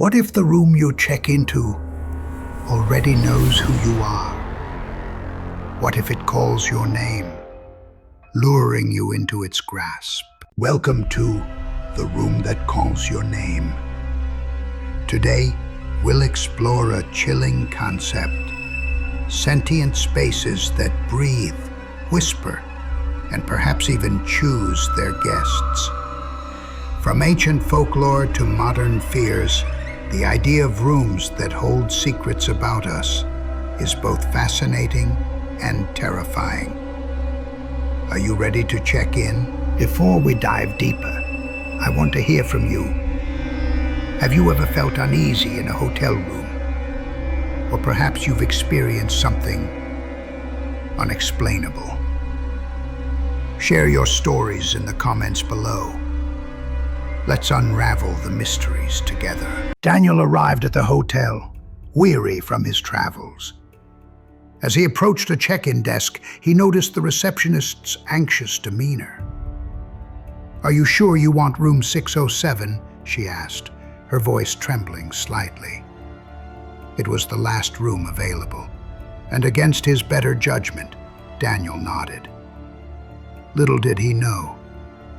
What if the room you check into already knows who you are? What if it calls your name, luring you into its grasp? Welcome to The Room That Calls Your Name. Today, we'll explore a chilling concept: sentient spaces that breathe, whisper, and perhaps even choose their guests. From ancient folklore to modern fears, the idea of rooms that hold secrets about us is both fascinating and terrifying. Are you ready to check in? Before we dive deeper, I want to hear from you. Have you ever felt uneasy in a hotel room? Or perhaps you've experienced something unexplainable? Share your stories in the comments below. Let's unravel the mysteries together. Daniel arrived at the hotel, weary from his travels. As he approached a check-in desk, he noticed the receptionist's anxious demeanor. "Are you sure you want room 607? She asked, her voice trembling slightly. It was the last room available, and against his better judgment, Daniel nodded. Little did he know,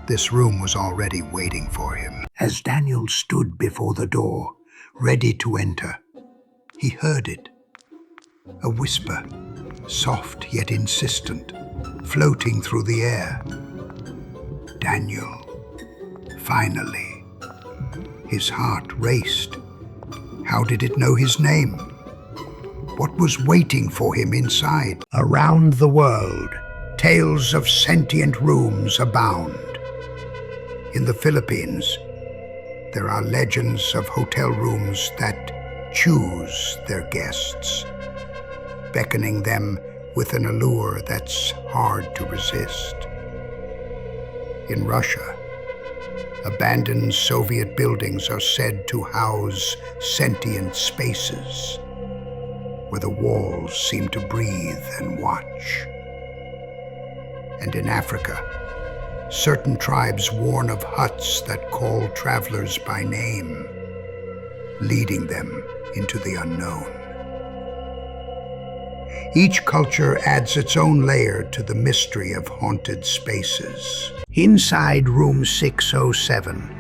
this room was already waiting for him. As Daniel stood before the door, ready to enter, he heard it. A whisper, soft yet insistent, floating through the air. Daniel, finally. His heart raced. How did it know his name? What was waiting for him inside? Around the world, tales of sentient rooms abound. In the Philippines, there are legends of hotel rooms that choose their guests, beckoning them with an allure that's hard to resist. In Russia, abandoned Soviet buildings are said to house sentient spaces, where the walls seem to breathe and watch. And in Africa, certain tribes warn of huts that call travelers by name, leading them into the unknown. Each culture adds its own layer to the mystery of haunted spaces. Inside room 607,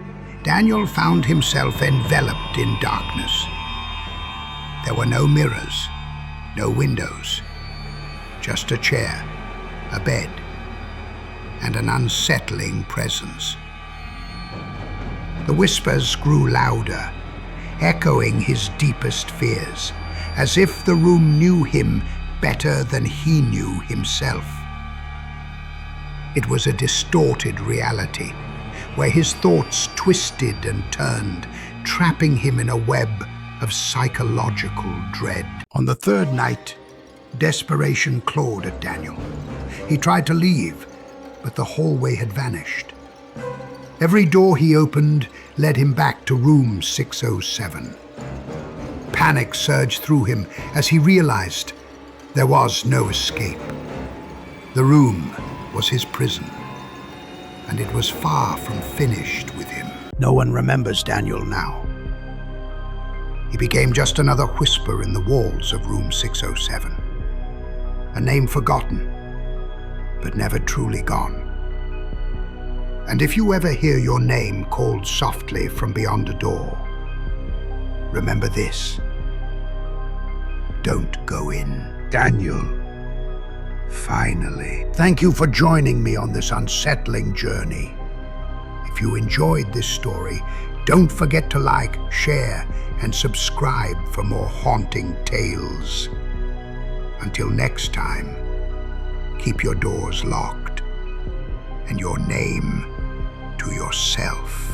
Daniel found himself enveloped in darkness. There were no mirrors, no windows, just a chair, a bed, and an unsettling presence. The whispers grew louder, echoing his deepest fears, as if the room knew him better than he knew himself. It was a distorted reality, where his thoughts twisted and turned, trapping him in a web of psychological dread. On the third night, desperation clawed at Daniel. He tried to leave, but the hallway had vanished. Every door he opened led him back to room 607. Panic surged through him as he realized there was no escape. The room was his prison, and it was far from finished with him. No one remembers Daniel now. He became just another whisper in the walls of room 607, a name forgotten, but never truly gone. And if you ever hear your name called softly from beyond a door, remember this: don't go in. Daniel, finally. Thank you for joining me on this unsettling journey. If you enjoyed this story, don't forget to like, share, and subscribe for more haunting tales. Until next time, keep your doors locked and your name to yourself.